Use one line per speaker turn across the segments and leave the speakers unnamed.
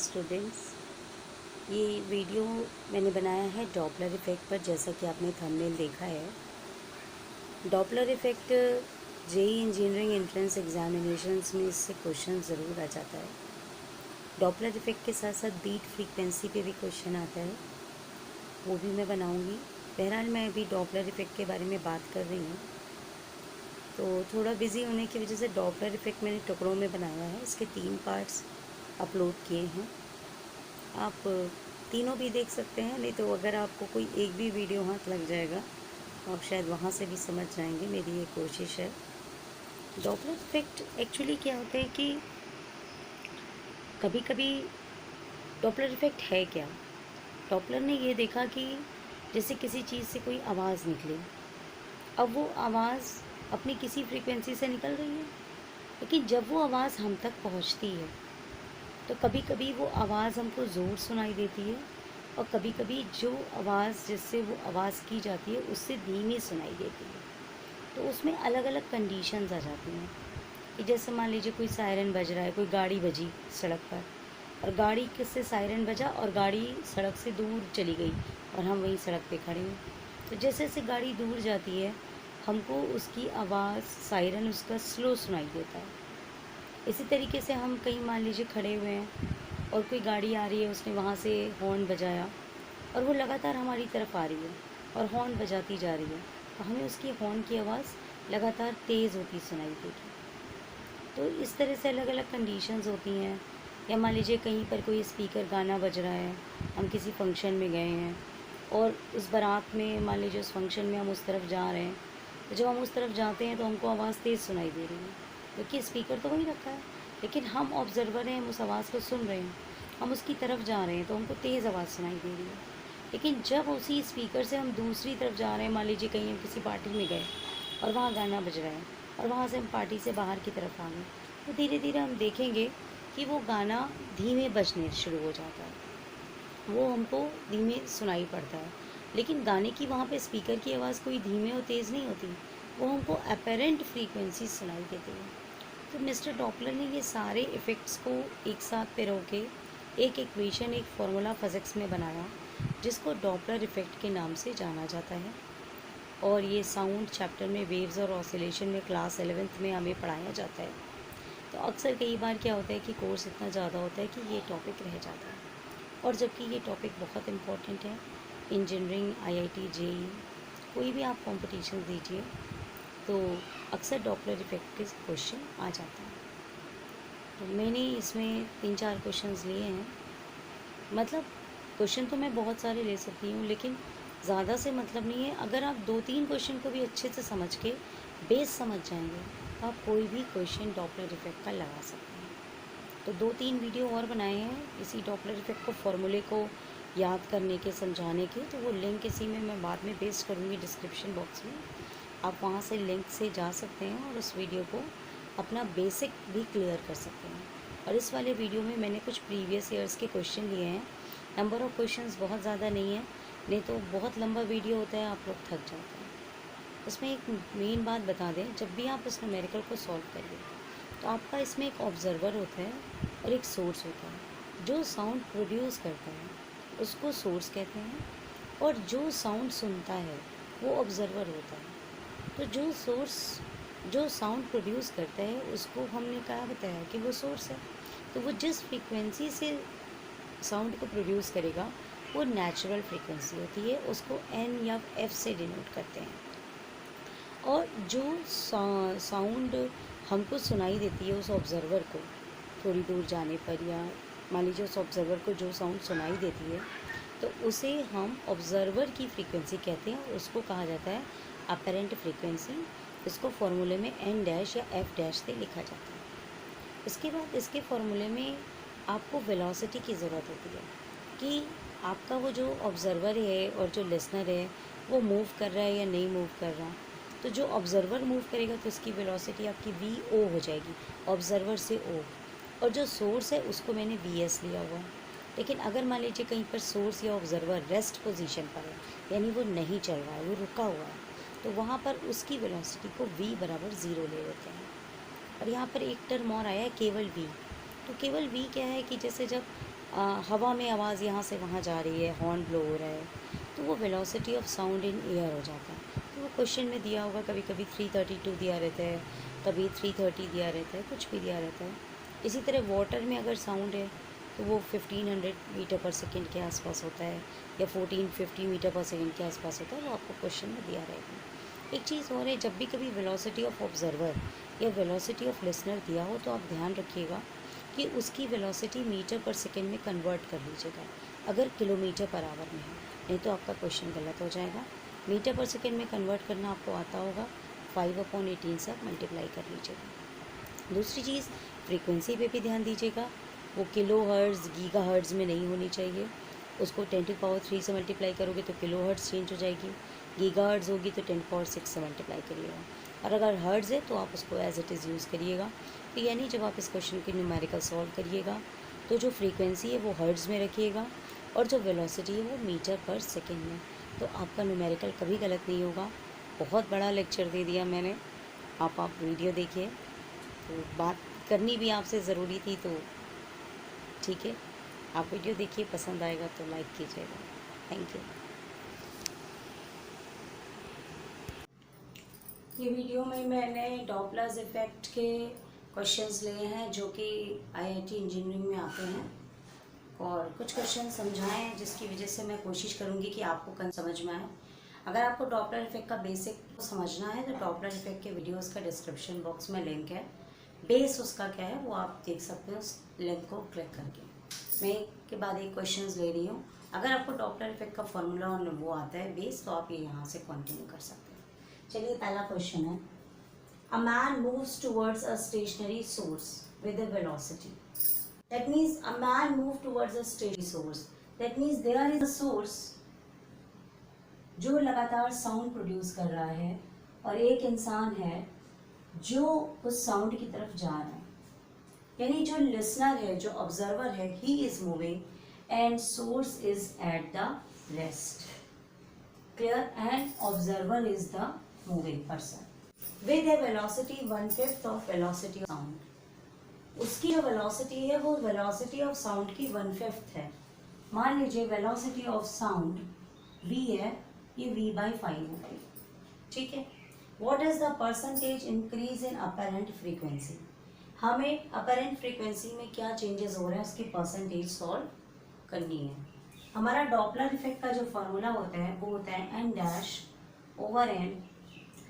Students, ये video मैंने बनाया है डॉपलर इफ़ेक्ट पर। जैसा कि आपने थंबनेल देखा है, Doppler effect JEE engineering entrance examinations में इससे क्वेश्चन ज़रूर आ जाता है। डॉपलर इफ़ेक्ट के साथ साथ बीट फ्रीक्वेंसी पे भी क्वेश्चन आता है, वो भी मैं बनाऊंगी। बहरहाल मैं अभी डॉपलर इफ़ेक्ट के बारे में बात कर रही हूँ, तो थोड़ा बिज़ी होने की वजह से डॉपलर इफ़ेक्ट मैंने टुकड़ों में बनाया है। इसके 3 पार्ट्स अपलोड किए हैं, आप तीनों भी देख सकते हैं। नहीं तो अगर आपको कोई एक भी वीडियो हाथ लग जाएगा तो आप शायद वहाँ से भी समझ जाएंगे। मेरी ये कोशिश है। डॉपलर इफ़ेक्ट एक्चुअली क्या होता है कि कभी कभी डॉपलर इफ़ेक्ट है क्या। डॉपलर ने ये देखा कि जैसे किसी चीज़ से कोई आवाज़ निकली, अब वो आवाज़ अपनी किसी फ्रीक्वेंसी से निकल रही है, लेकिन जब वो आवाज़ हम तक पहुंचती है तो कभी कभी वो आवाज़ हमको ज़ोर सुनाई देती है, और कभी कभी जो आवाज़ जिससे वो आवाज़ की जाती है उससे धीमी सुनाई देती है। तो उसमें अलग अलग कंडीशंस आ जाती हैं कि जैसे मान लीजिए कोई सायरन बज रहा है, कोई गाड़ी बजी सड़क पर, और गाड़ी किससे सायरन बजा और गाड़ी सड़क से दूर चली गई और हम वहीं सड़क पे खड़े हैं। तो जैसे जैसे गाड़ी दूर जाती है हमको उसकी आवाज़, सायरन उसका स्लो सुनाई देता है। इसी तरीके से हम कहीं मान लीजिए खड़े हुए हैं और कोई गाड़ी आ रही है, उसने वहाँ से हॉर्न बजाया और वो लगातार हमारी तरफ आ रही है और हॉर्न बजाती जा रही है, तो हमें उसकी हॉर्न की आवाज़ लगातार तेज़ होती सुनाई देगी। तो इस तरह से अलग अलग कंडीशंस होती हैं। या मान लीजिए कहीं पर कोई स्पीकर गाना बज रहा है, हम किसी फंक्शन में गए हैं और उस बारात में मान लीजिए उस फंक्शन में हम उस तरफ जा रहे हैं, तो जब हम उस तरफ जाते हैं तो हमको आवाज़ तेज़ सुनाई दे रही है, क्योंकि स्पीकर तो वहीं रखा है, लेकिन हम ऑब्जर्वर हैं, हम उस आवाज़ को सुन रहे हैं, हम उसकी तरफ जा रहे हैं तो हमको तेज़ आवाज़ सुनाई दे रही है। लेकिन जब उसी स्पीकर से हम दूसरी तरफ जा रहे हैं, मान लीजिए कहीं हम किसी पार्टी में गए और वहाँ गाना बज रहा है और वहाँ से हम पार्टी से बाहर की तरफ आ गए, तो धीरे धीरे हम देखेंगे कि वो गाना धीमे बजने शुरू हो जाता है, वो हमको धीमे सुनाई पड़ता है। लेकिन गाने की वहाँ पे स्पीकर की आवाज़ कोई धीमे और तेज़ नहीं होती, वो हमको अपेरेंट फ्रीक्वेंसी सुनाई देती है। तो मिस्टर डॉपलर ने ये सारे इफ़ेक्ट्स को एक साथ पिरो के एक इक्वेशन, एक फार्मूला फिज़िक्स में बनाया, जिसको डॉपलर इफ़ेक्ट के नाम से जाना जाता है। और ये साउंड चैप्टर में वेव्स और ऑसिलेशन में क्लास 11th में हमें पढ़ाया जाता है। तो अक्सर कई बार क्या होता है कि कोर्स इतना ज़्यादा होता है कि ये टॉपिक रह जाता है, और जबकि ये टॉपिक बहुत इम्पोर्टेंट है। इंजीनियरिंग, आईआईटी, जेईई, कोई भी आप कंपटीशन दीजिए तो अक्सर डॉपलर इफ़ेक्ट के क्वेश्चन आ जाता है। तो मैंने इसमें 3-4 क्वेश्चंस लिए हैं। मतलब क्वेश्चन तो मैं बहुत सारे ले सकती हूँ, लेकिन ज़्यादा से मतलब नहीं है। अगर आप 2-3 क्वेश्चन को भी अच्छे से समझ के बेस समझ जाएंगे तो आप कोई भी क्वेश्चन डॉपलर इफ़ेक्ट का लगा सकते हैं। तो 2-3 वीडियो और बनाए हैं इसी डॉपलर इफ़ेक्ट को, फॉर्मूले को याद करने के, समझाने के। तो वो लिंक इसी में मैं बाद में पेस्ट करूँगी डिस्क्रिप्शन बॉक्स में, आप वहाँ से लिंक से जा सकते हैं और उस वीडियो को अपना बेसिक भी क्लियर कर सकते हैं। और इस वाले वीडियो में मैंने कुछ प्रीवियस ईयर्स के क्वेश्चन लिए हैं। नंबर ऑफ़ क्वेश्चंस बहुत ज़्यादा नहीं है, नहीं तो बहुत लंबा वीडियो होता है, आप लोग थक जाते हैं। इसमें एक मेन बात बता दें, जब भी आप इस न्यूमेरिकल को सॉल्व करिए तो आपका इसमें एक ऑब्ज़र्वर होता है और एक सोर्स होता है। जो साउंड प्रोड्यूस करता है उसको सोर्स कहते हैं, और जो साउंड सुनता है वो ऑब्ज़र्वर होता है। तो जो साउंड प्रोड्यूस करता है उसको हमने क्या बताया कि वो सोर्स है। तो वो जिस फ्रीक्वेंसी से साउंड को प्रोड्यूस करेगा वो नेचुरल फ्रीक्वेंसी होती है, उसको एन या एफ से डिनोट करते हैं। और जो साउंड हमको सुनाई देती है उस ऑब्ज़र्वर को थोड़ी दूर जाने पर, या मान लीजिए उस ऑब्ज़र्वर को जो साउंड सुनाई देती है तो उसे हम ऑब्ज़र्वर की फ्रीक्वेंसी कहते हैं, उसको कहा जाता है अपेरेंट फ्रीक्वेंसी। इसको फॉर्मूले में एन डैश या एफ डैश से लिखा जाता है। इसके बाद इसके फॉर्मूले में आपको वेलोसिटी की ज़रूरत होती है कि आपका वो जो ऑब्ज़र्वर है और जो लिसनर है वो मूव कर रहा है या नहीं मूव कर रहा। तो जो ऑब्ज़र्वर मूव करेगा तो इसकी वेलोसिटी आपकी वी ओ हो जाएगी, ऑब्ज़र्वर से ओ। और जो सोर्स है उसको मैंने वी एस लिया हुआ है। लेकिन अगर मान लीजिए कहीं पर सोर्स या ऑब्ज़र्वर रेस्ट पोजीशन पर है, यानी वो नहीं चल रहा है, वो रुका हुआ है, तो वहाँ पर उसकी वेलोसिटी को v बराबर 0 ले लेते हैं। और यहाँ पर एक टर्म और आया है केवल v। तो केवल वी क्या है कि जैसे जब हवा में आवाज़ यहाँ से वहाँ जा रही है, हॉर्न ब्लो हो रहा है, तो वो velocity of sound in air हो जाता है। तो वो क्वेश्चन में दिया होगा, कभी कभी 332 दिया रहता है, कभी 330 दिया रहता है, कुछ भी दिया रहता है। इसी तरह वाटर में अगर साउंड है तो वो 1500 मीटर पर सेकेंड के आसपास होता है, या 1450 मीटर पर सेकेंड के आसपास होता है, वो आपको क्वेश्चन में दिया रहेगा। एक चीज़ और है, जब भी कभी वेलोसिटी ऑफ ऑब्जर्वर या वेलोसिटी ऑफ लिसनर दिया हो तो आप ध्यान रखिएगा कि उसकी वेलोसिटी मीटर पर सेकेंड में कन्वर्ट कर लीजिएगा, अगर किलोमीटर पर आवर में है, नहीं तो आपका क्वेश्चन गलत हो जाएगा। मीटर पर सेकेंड में कन्वर्ट करना आपको आता होगा, 5/18 से आप मल्टीप्लाई कर लीजिएगा। दूसरी चीज़, फ्रीक्वेंसी पे भी ध्यान दीजिएगा, वो किलो हर्ट्ज़ गीगा हर्ट्ज़ में नहीं होनी चाहिए। उसको 10⁻³ से मल्टीप्लाई करोगे तो किलो हर्ट्ज़ चेंज हो जाएगी, गीगा हर्ट्ज़ होगी तो 10⁻6 से मल्टीप्लाई करिएगा। और अगर हर्ट्ज़ है तो आप उसको एज इट इज़ यूज़ करिएगा। तो यानी जब आप इस क्वेश्चन की न्यूमेरिकल सॉल्व करिएगा तो जो फ्रीक्वेंसी है वो हर्ट्ज़ में रखिएगा और जो वेलोसिटी है वो मीटर पर सेकेंड में, तो आपका न्यूमेरिकल कभी गलत नहीं होगा। बहुत बड़ा लेक्चर दे दिया मैंने, आप वीडियो देखिए। तो बात करनी भी आपसे ज़रूरी थी, तो ठीक है, आप वीडियो देखिए, पसंद आएगा तो लाइक कीजिएगा। Thank you. ये वीडियो में मैंने डॉपलर इफ़ेक्ट के क्वेश्चंस लिए हैं जो कि आईआईटी इंजीनियरिंग में आते हैं, और कुछ क्वेश्चन समझाए हैं जिसकी वजह से मैं कोशिश करूँगी कि आपको समझ में आए। अगर आपको डॉपलर इफ़ेक्ट का बेसिक समझना है तो डॉपलर इफ़ेक्ट के वीडियोस का डिस्क्रिप्शन बॉक्स में लिंक है, बेस उसका क्या है वो आप देख सकते हो उस लिंक को क्लिक करके। मैं एक के बाद एक क्वेश्चंस ले रही हूँ। अगर आपको डॉपलर इफ़ेक्ट का फॉर्मूला और वो आता है बेस, तो आप ये यहाँ से कंटिन्यू कर सकते हैं। चलिए, पहला क्वेश्चन है, a man moves towards a stationary source with a velocity. That means a man moved towards a stationary source. That means there is a source जो लगातार साउंड प्रोड्यूस कर रहा है, और एक इंसान है जो उस साउंड की तरफ जा रहा है। यानी जो लिसनर है, जो ऑब्जर्वर है, he is moving and source is at the rest. Clear? And observer is the moving person with A velocity 1/5 of velocity of sound. उसकी जो वेलोसिटी है वो वेलोसिटी ऑफ साउंड की 1/5 है। मान लीजिए वेलोसिटी ऑफ साउंड v है, ये v/5 हो गई, ठीक है। What is the percentage increase in apparent frequency? हमें अपरेंट फ्रीक्वेंसी में क्या चेंजेस हो रहे हैं उसकी परसेंटेज सॉल्व करनी है। हमारा डॉपलर इफेक्ट का जो फॉर्मूला होता है वो होता है n-n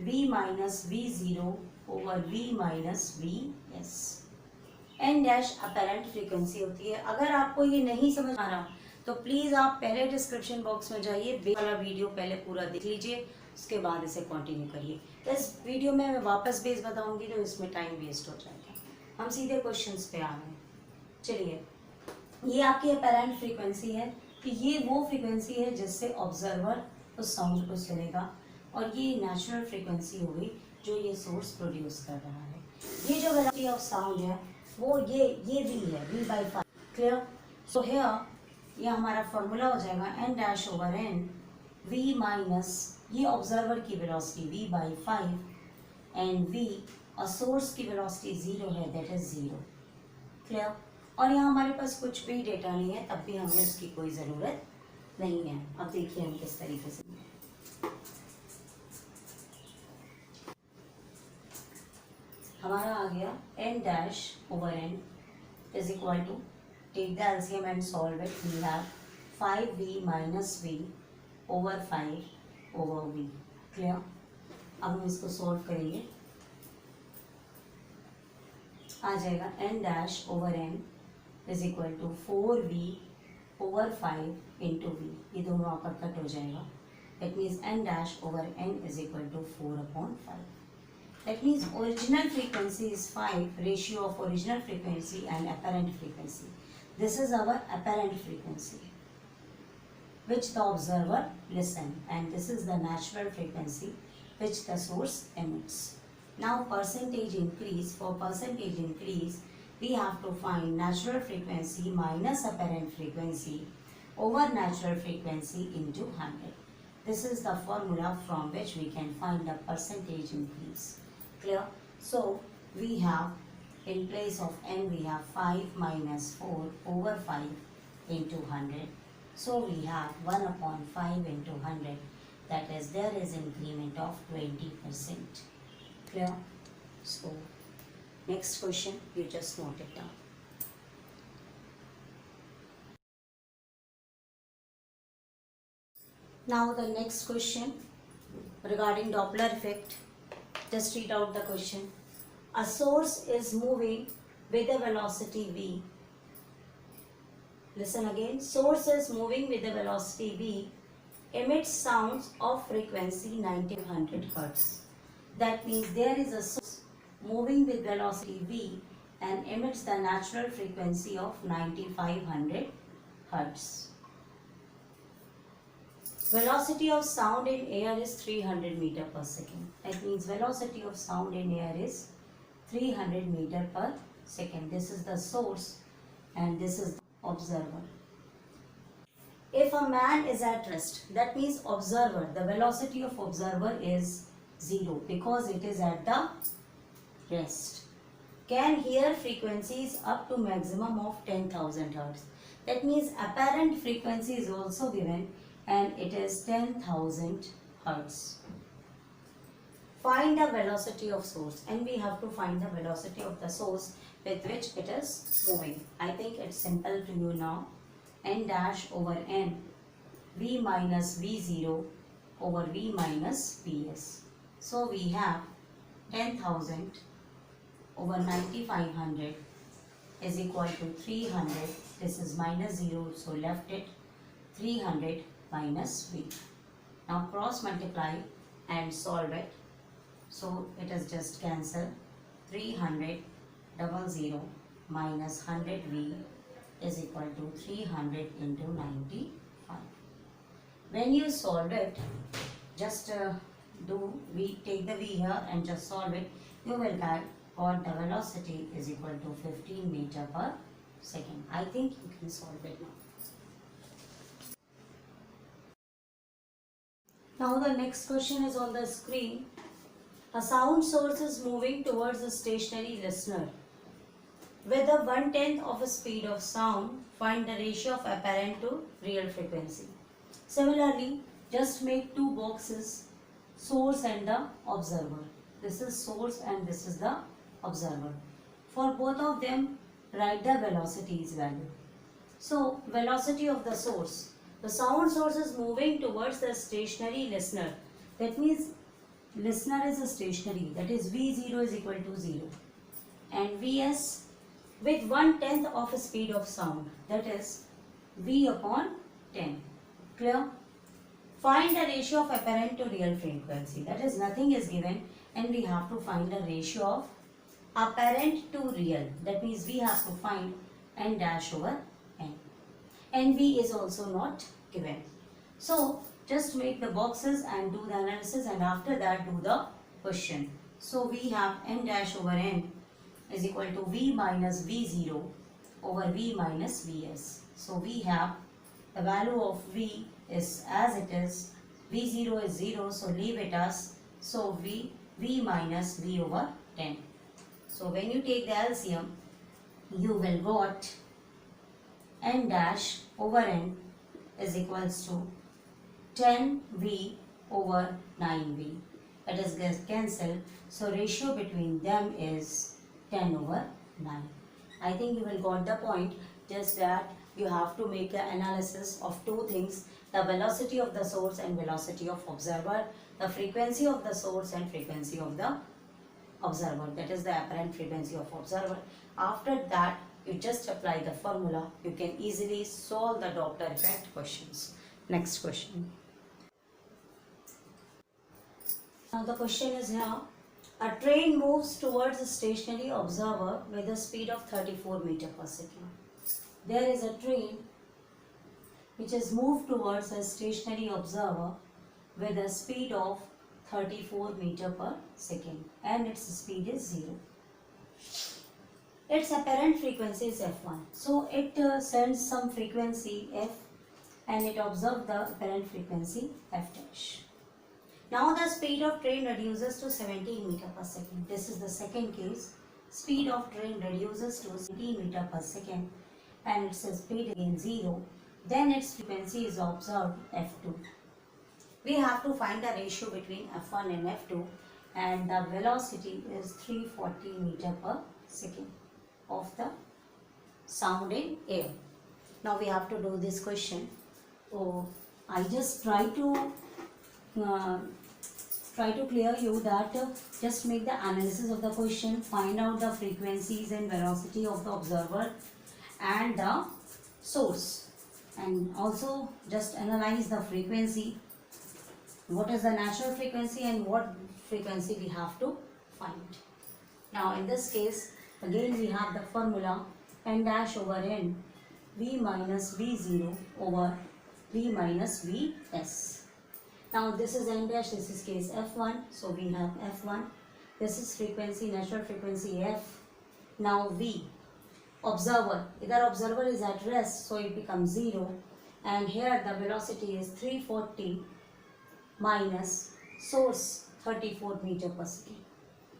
v-v0 over v-vs। N dash apparent frequency होती है। अगर आपको ये नहीं समझ आ रहा तो प्लीज़ आप पहले डिस्क्रिप्शन बॉक्स में जाइए, बेस वाला वीडियो पहले पूरा देख लीजिए, उसके बाद इसे कंटिन्यू करिए। इस वीडियो में मैं वापस बेस बताऊंगी तो इसमें टाइम वेस्ट हो जाएगा। हम सीधे क्वेश्चंस पे आ गए। चलिए, ये आपकी अपरेंट फ्रीक्वेंसी है कि ये वो फ्रीक्वेंसी है जिससे ऑब्जर्वर उस साउंड को सुनेगा, और ये नेचुरल फ्रीक्वेंसी होगी जो ये सोर्स प्रोड्यूस कर रहा है। ये जो वेलोसिटी ऑफ साउंड है वो ये v है, v/5। क्लियर? सो हियर ये हमारा फॉर्मूला हो जाएगा n-n v माइनस ये ऑब्जर्वर की वेलोसिटी v/5 एंड v और सोर्स की वेलोसिटी 0 है, दैट इज 0। क्लियर? और यहाँ हमारे पास कुछ भी डेटा नहीं है, तब भी हमें उसकी कोई ज़रूरत नहीं है। अब देखिए हम किस तरीके से। हमारा आ गया n-n is equal to, take the LCM and solve it, we have 5v minus v over 5 over v। Clear? अब हम इसको सॉल्व करेंगे, आ जाएगा n-n is equal to 4v over 5 into v। ये दोनों आपका कट हो जाएगा, that means n-n is equal to 4/5। That means original frequency is 5, ratio of original frequency and apparent frequency. This is our apparent frequency which the observer listen, and this is the natural frequency which the source emits. Now percentage increase, for percentage increase we have to find natural frequency minus apparent frequency over natural frequency into 100. This is the formula from which we can find the percentage increase. Clear? So we have In place of n we have 5 minus 4 over 5 into 100. So we have 1 upon 5 into 100. That is, there is increment of 20%. Clear? So next question, you just note it down. Now the next question regarding Doppler effect. Just read out the question. A source is moving with a velocity v. Listen again. Source is moving with a velocity v, emits sounds of frequency 1900 Hz. That means there is a source moving with velocity v and emits the natural frequency of 9500 Hz. Velocity of sound in air is 300 meter per second. That means velocity of sound in air is 300 meter per second. This is the source and this is the observer. If a man is at rest, that means observer, the velocity of observer is 0 because it is at the rest. Can hear frequencies up to maximum of 10,000 Hz. That means apparent frequency is also given and it is 10,000 Hz. Find the velocity of source, and we have to find the velocity of the source with which it is moving. I think it's simple to you now. N dash over N, V minus V0 over V minus Vs. So we have 10,000 over 9,500 is equal to 300. This is minus 0, so left it 300 minus V. Now cross multiply and solve it. So it is just cancel. 300 00 minus 100 V is equal to 300 into 95. When you solve it, just take the V here and just solve it. You will get what the velocity is equal to 15 meter per second. I think you can solve it now. Now the next question is on the screen. A sound source is moving towards a stationary listener. With a 1/10 of a speed of sound, find the ratio of apparent to real frequency. Similarly, just make two boxes, source and the observer. This is source and this is the observer. For both of them, write the velocities value. So, velocity of the source. The sound source is moving towards the stationary listener. That means listener is a stationary. That is V0 is equal to 0. And Vs with 1/10 of a speed of sound. That is V upon 10. Clear? Find the ratio of apparent to real frequency. That is, nothing is given and we have to find the ratio of apparent to real. That means we have to find n dash over n. NV is also not given. So just make the boxes and do the analysis, and after that do the question. So we have n dash over n is equal to V minus V0 over V minus Vs. So we have the value of V is as it is. V0 is 0, so leave it as. So V minus V over 10. So when you take the LCM, you will got n dash over n is equals to 10V over 9V. It is cancelled. So ratio between them is 10 over 9. I think you will got the point. Just that you have to make an analysis of two things: the velocity of the source and velocity of observer, the frequency of the source and frequency of the observer. That is the apparent frequency of observer. After that, you just apply the formula. You can easily solve the Doppler effect questions. Next question. Now the question is here. A train moves towards a stationary observer with a speed of 34 meter per second. There is a train which is moved towards a stationary observer with a speed of 34 meter per second and its speed is 0. Its apparent frequency is f1. So it sends some frequency f and it observes the apparent frequency f dash. Now the speed of train reduces to 17 meter per second. This is the second case. speed of train reduces to 70 meter per second and its speed again 0, then its frequency is observed f2. We have to find the ratio between f1 and f2, and the velocity is 340 meter per second of the sound in air. Now we have to do this question. So I just try to clear you that just make the analysis of the question, find out the frequencies and velocity of the observer and the source, and also just analyze the frequency, what is the natural frequency and what frequency we have to find. Now in this case again we have the formula n dash over n v minus v0 over v minus vs. Now this is n dash, this is case f1, so we have f1, this is frequency, natural frequency f. Now v, observer, either observer is at rest, so it becomes 0, and here the velocity is 340 minus source 34 meter per second.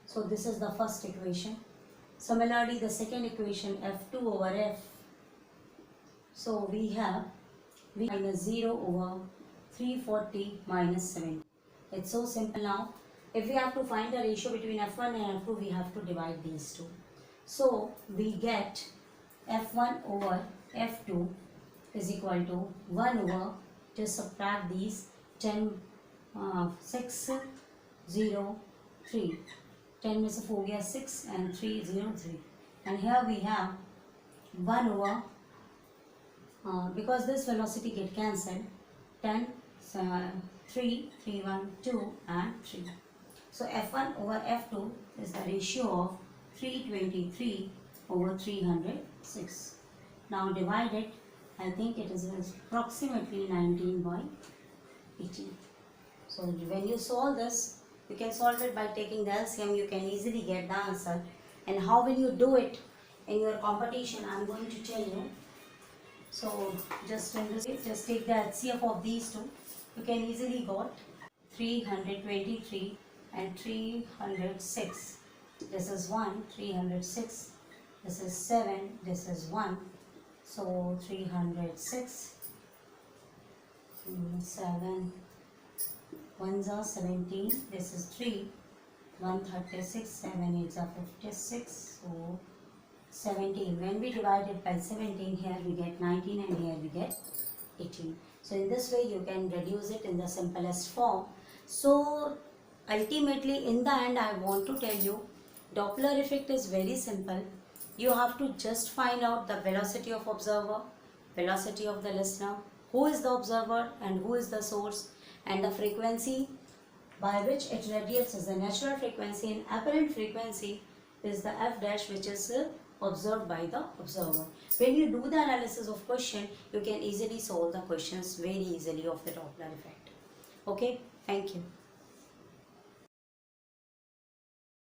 So this is the first equation. Similarly the second equation f2 over f, so we have v minus 0 over 340 minus 70. It's so simple now. If we have to find the ratio between f1 and f2, we have to divide these two. So we get f1 over f2 is equal to 1 over, just subtract these, 6 0 3, 10 में से 4 गया 6 and 3 0 3, and here we have 1 over, because this velocity get cancelled, 10 3 3 1 2 and 3. So f1 over f2 is the ratio of 323 over 306. Now divide it, I think it is approximately 19 by 18. So when you solve this, you can solve it by taking the LCM, you can easily get the answer. And how will you do it in your competition, I am going to tell you. So just take the HCF of these two. You can easily got 323 and 306. This is 1, 306. This is 7, this is 1. So 306, 7, 1s are 17, this is 3, 136, 7 8s are 56, so 17. When we divide it by 17, here we get 19 and here we get 18. So in this way you can reduce it in the simplest form. So ultimately in the end I want to tell you, Doppler effect is very simple. You have to just find out the velocity of observer, velocity of the listener, who is the observer and who is the source, and the frequency by which it radiates is the natural frequency, and apparent frequency is the f dash, which is observed by the observer. When you do the analysis of question, you can easily solve the questions very easily of the Doppler effect. Okay, thank you.